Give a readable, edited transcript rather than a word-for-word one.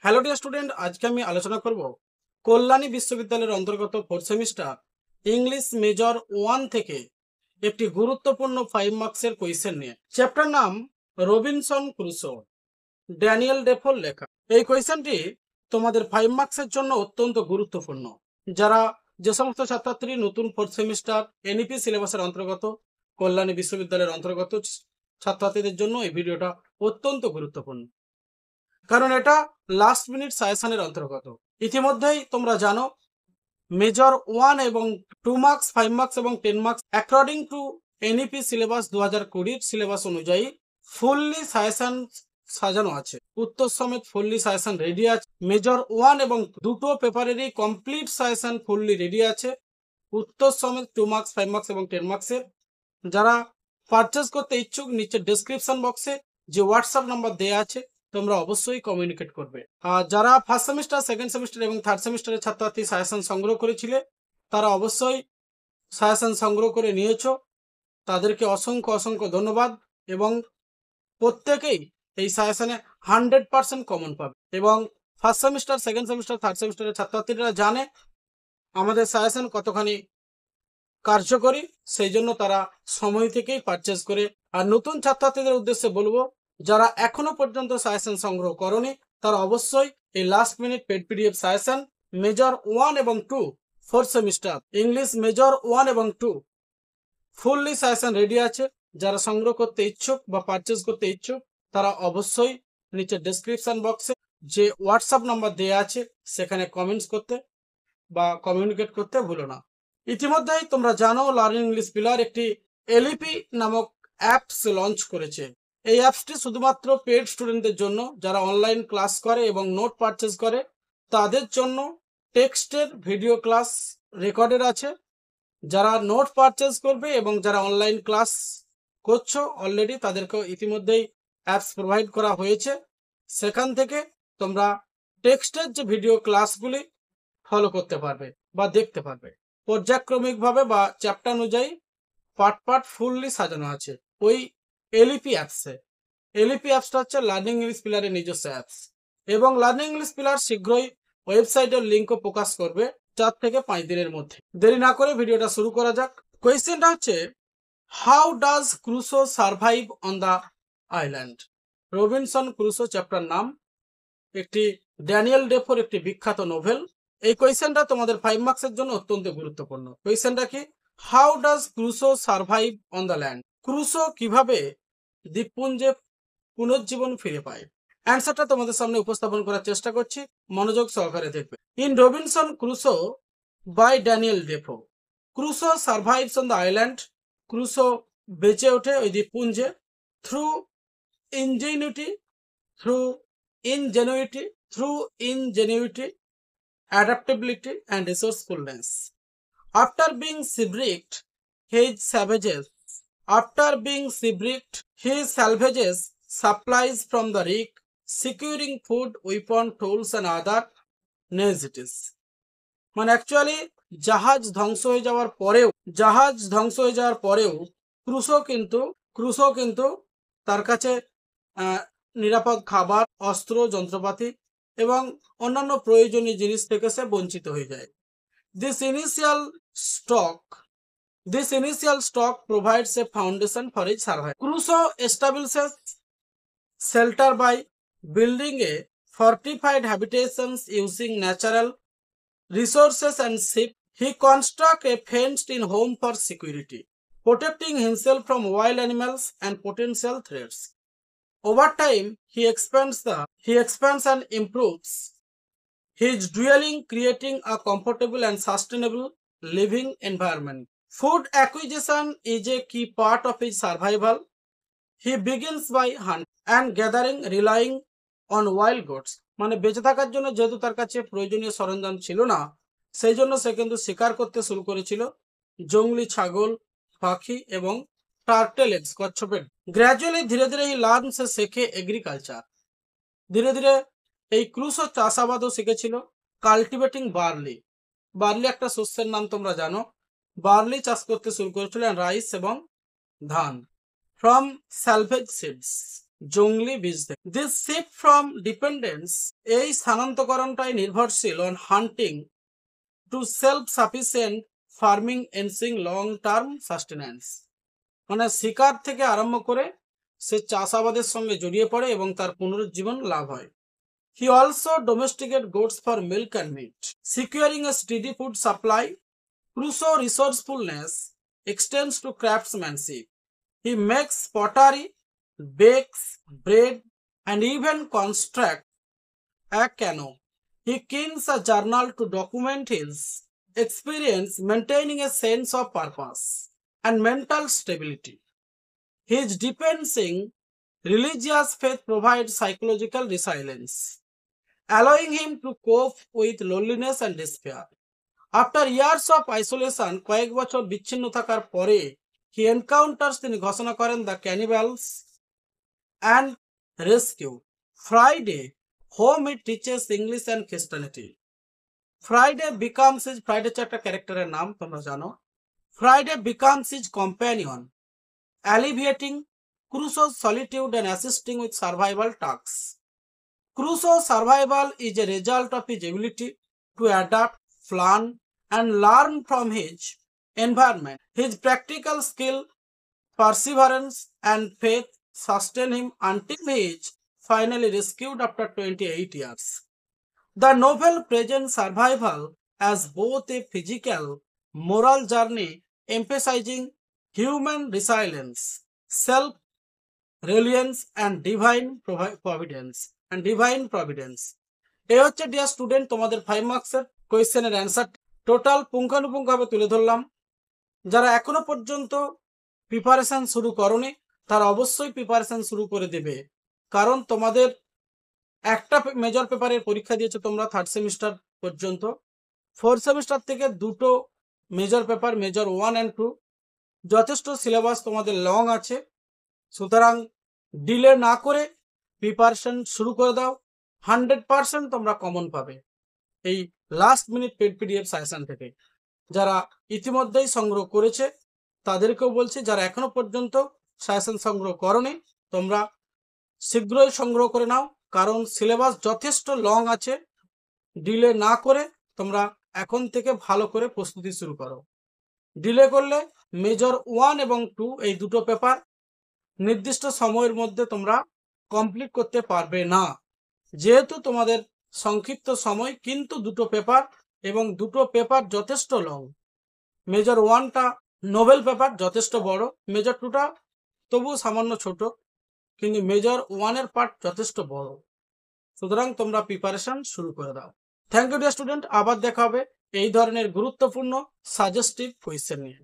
Hello dear student, আজকে আমি আলোচনা করব কল্যাণী বিশ্ববিদ্যালয়ের অন্তর্গত 4th সেমিস্টার ইংলিশ মেজর 1 থেকে একটি গুরুত্বপূর্ণ 5 মার্কসের কোয়েশ্চেন নিয়ে। চ্যাপ্টার নাম রবিনসন ক্রুসো, ড্যানিয়েল ডেফোর লেখা। এই কোয়েশ্চেনটি তোমাদের 5 মার্কসের জন্য অত্যন্ত গুরুত্বপূর্ণ। যারা যে সমস্ত ছাত্রছাত্রী নতুন 4th সেমিস্টার এনইপি সিলেবাসের অন্তর্গত কল্যাণী বিশ্ববিদ্যালয়ের অন্তর্গত ছাত্রছাত্রীদের জন্য এই ভিডিওটা অত্যন্ত গুরুত্বপূর্ণ, কারণ এটা লাস্ট মিনিট সাজেশনের অন্তর্গত। ইতিমধ্যেই তোমরা জানো মেজর 1 এবং 2 মার্কস, 5 মার্কস এবং 10 marks according to NEP syllabus 2020 syllabus অনুযায়ী ফুললি সাজেশন সাজানো আছে, উত্তর সমেত ফুললি সাজেশন রেডি আছে। মেজর 1 এবং দুটো পেপারেরই কমপ্লিট সাজেশন ফুললি রেডি আছে, উত্তর সমেত 2 মার্কস, 5 মার্কস এবং 10 মার্কসের। যারা পারচেজ করতে ইচ্ছুক নিচে ডেসক্রিপশন বক্সে যে হোয়াটসঅ্যাপ নাম্বার দেওয়া আছে তোমরা অবশ্যই কমিউনিকেট করবে। আর যারা ফার্স্ট সেমিস্টার, সেকেন্ড সেমিস্টার এবং থার্ড সেমিস্টারের ছাত্রছাত্রী সাজেশন সংগ্রহ করেছিলে তারা অবশ্যই সাজেশন সংগ্রহ করে নিয়েছো, তাদেরকে অসংখ্য অসংখ্য ধন্যবাদ। এবং প্রত্যেকেই এই সাজেশনে 100% কমন পাবে। এবং first semester, second semester, third সেমিস্টারের ছাত্রছাত্রীরা জানে আমাদের সাজেশন কতখানি কার্যকরী, সেই জন্য তারা সময় থেকেই পারচেজ করে। আর নতুন ছাত্রছাত্রীদের উদ্দেশ্যে বলবো, যারা এখনো পর্যন্ত সাজেশন সংগ্রহ করনি তারা অবশ্যই এই last minute paid PDF suggestion major 1 এবং 2 4th সেমিস্টার ইংলিশ মেজর 1 এবং 2 ফুললি সাজেশন রেডি আছে। যারা সংগ্রহ করতে ইচ্ছুক বা পারচেজ করতে ইচ্ছুক তারা অবশ্যই নিচে ডেসক্রিপশন বক্সে যে হোয়াটসঅ্যাপ নাম্বার দেওয়া আছে সেখানে কমেন্টস করতে বা কমিউনিকেট করতে ভুলো না। ইতিমধ্যেই তোমরা জানো লার্নিং ইংলিশ পিলার একটি এলইপি নামক অ্যাপস লঞ্চ করেছে। এই অ্যাপসটি শুধুমাত্র পেড স্টুডেন্টদের জন্য, যারা অনলাইন ক্লাস করে এবং নোট পারচেজ করে তাদের জন্য। টেক্সটের ভিডিও ক্লাস রেকর্ডেড আছে। যারা নোট পারচেজ করবে এবং যারা অনলাইন ক্লাস করছো অলরেডি তাদেরকেও ইতিমধ্যেই অ্যাপস প্রোভাইড করা হয়েছে। সেখান থেকে তোমরা টেক্সটের যে ভিডিও ক্লাসগুলি ফলো করতে পারবে বা দেখতে পারবে। পর্যায়ক্রমিকভাবে বা চ্যাপ্টার অনুযায়ী পার্ট পার্ট ফুললি সাজানো আছে ওই এলইপি অ্যাপসে। এলইপি অ্যাপসটা হচ্ছে লার্নিং ইংলিশ পিলারের নিজস্ব অ্যাপস, এবং লার্নিং ইংলিশ পিলার শীঘ্রই ওয়েবসাইটের লিঙ্কও প্রকাশ করবে 4 থেকে 5 দিনের মধ্যে। দেরি না করে ভিডিওটা শুরু করা যাক। কোয়েশ্চেনটা হচ্ছে, how does Crusoe survive on the island? Robinson Crusoe chapter নাম, একটি ড্যানিয়েল ডেফোর একটি বিখ্যাত নোভেল। এই কোয়েশ্চেনটা তোমাদের 5 মার্কসের জন্য অত্যন্ত গুরুত্বপূর্ণ। কোয়েশ্চেনটা কি? How does Crusoe survive on the land? Crusoe কিভাবে দ্বীপপুঞ্জে পুনর্জীবন ফিরে পায়? অ্যান্সারটা তোমাদের সামনে উপস্থাপন করার চেষ্টা করছি, মনোযোগ সহকারে দেখবে। In Robinson Crusoe by Daniel Defoe, Crusoe survives on the island. Crusoe বেঁচে ওঠে ওই দ্বীপপুঞ্জে through ingenuity, through ingenuity, adaptability, and resourcefulness. After being shipwrecked, his salvages supplies from the wreck, securing food, weapon, tools, and other necessities. মানে actually জাহাজ ধ্বংস হয়ে যাওয়ার পরেও ক্রুসো কিন্তু তার কাছে নিরাপদ খাবার, অস্ত্র, যন্ত্রপাতি এবং অন্যান্য প্রয়োজনীয় জিনিস থেকে সে বঞ্চিত হয়ে যায়। This initial stock provides a foundation for his survival. Crusoe establishes shelter by building a fortified habitations using natural resources and ship. He constructs a fenced-in home for security, protecting himself from wild animals and potential threats. Over time, he expands and improves his dwelling, creating a comfortable and sustainable living environment. Food acquisition is a key part of his survival. He begins by hunting and gathering, relying on wild goats. মানে বেঁচে থাকার জন্য যেহেতু তার কাছে প্রয়োজনীয় সরঞ্জাম ছিল না, সেই জন্য সে কিন্তু শিকার করতে শুরু করেছিল জংলি ছাগল, পাখি এবং টার্টেল এগস, কচ্ছপের। গ্র্যাজুয়ালি ধীরে ধীরে হি লার্ন, সে শেখে এগ্রিকালচার। ধীরে ধীরে এই ক্রুসো চাষাবাদও শিখেছিল। কাল্টিভেটিং বার্লি একটা শস্যের নাম তোমরা জানো। বার্লি চাষ করতে শুরু করেছিলেন, রাইস এবং ধান। ফ্রম স্যালভেজ সিডস, জংলি বীজ থেকে। দিস শিফট ফ্রম ডিপেন্ডেন্স, এই স্থানান্তকরণটাই নির্ভরশীল on hunting to self sufficient farming ensuring long term sustenance, মানে শিকার থেকে আরম্ভ করে সে চাষাবাদের সঙ্গে জড়িয়ে পড়ে এবং তার পুনরুজ্জীবন লাভ হয়। He also domesticated goats for milk and meat, securing a steady food supply. Crusoe's resourcefulness extends to craftsmanship. He makes pottery, bakes bread, and even constructs a canoe. He keeps a journal to document his experience, maintaining a sense of purpose and mental stability. His deepening religious faith provides psychological resilience, allowing him to cope with loneliness and despair. After years of isolation, কয়েক বছর বিচ্ছিন্ন থাকার পরে he encounters, তিনি ঘোষণা করেন, the cannibals and rescue. Friday, whom he teaches English and Christianity. Friday becomes his, Friday হচ্ছে একটা ক্যারেক্টারের নাম, তোমরা জানো। Friday becomes his companion, alleviating Crusoe's solitude and assisting with survival tasks. Crusoe's survival is a result of his ability to adapt, plan, and learn from his environment. His practical skill, perseverance, and faith sustain him until he is finally rescued after 28 years. The novel presents survival as both a physical, moral journey, emphasizing human resilience, self-reliance, and divine providence. এই হচ্ছে dear student তোমাদের 5 মার্কসের কোয়েশ্চেনের answer total পুঙ্খানুপুঙ্খভাবে তুলে ধরলাম। যারা এখনো পর্যন্ত প্রিপারেশন শুরু করনি তারা অবশ্যই প্রিপারেশন শুরু করে দেবে, কারণ তোমাদের একটা মেজর পেপারের পরীক্ষা দিয়েছে তোমরা 3rd সেমিস্টার পর্যন্ত। 4th সেমিস্টার থেকে দুটো মেজর পেপার, মেজর 1 and 2, যথেষ্ট সিলেবাস তোমাদের লং আছে, সুতরাং ডিলে না করে প্রিপারেশন শুরু করে দাও। 100% তোমরা কমন পাবে এই last minute paid PDF suggestion থেকে। যারা ইতিমধ্যেই সংগ্রহ করেছে তাদেরকেও বলছি, যারা এখনো পর্যন্ত সাজেশন সংগ্রহ করনি তোমরা শীঘ্রই সংগ্রহ করে নাও, কারণ সিলেবাস যথেষ্ট লং আছে। ডিলে না করে তোমরা এখন থেকে ভালো করে প্রস্তুতি শুরু করো। ডিলে করলে মেজর 1 এবং 2 এই দুটো পেপার নির্দিষ্ট সময়ের মধ্যে তোমরা কমপ্লিট করতে পারবে না, যেহেতু তোমাদের সংক্ষিপ্ত সময়, কিন্তু দুটো পেপার এবং দুটো পেপার যথেষ্ট লং। মেজর 1টা নোবেল পেপার যথেষ্ট বড়, মেজর 2টা তবু সামান্য ছোট, কিন্তু মেজর 1-এর পার্ট যথেষ্ট বড়, সুতরাং তোমরা প্রিপারেশন শুরু করে দাও। থ্যাংক ইউ ডিয়ার স্টুডেন্ট, আবার দেখা হবে এই ধরনের গুরুত্বপূর্ণ সাজেস্টিভ কোয়েশ্চেন নিয়ে।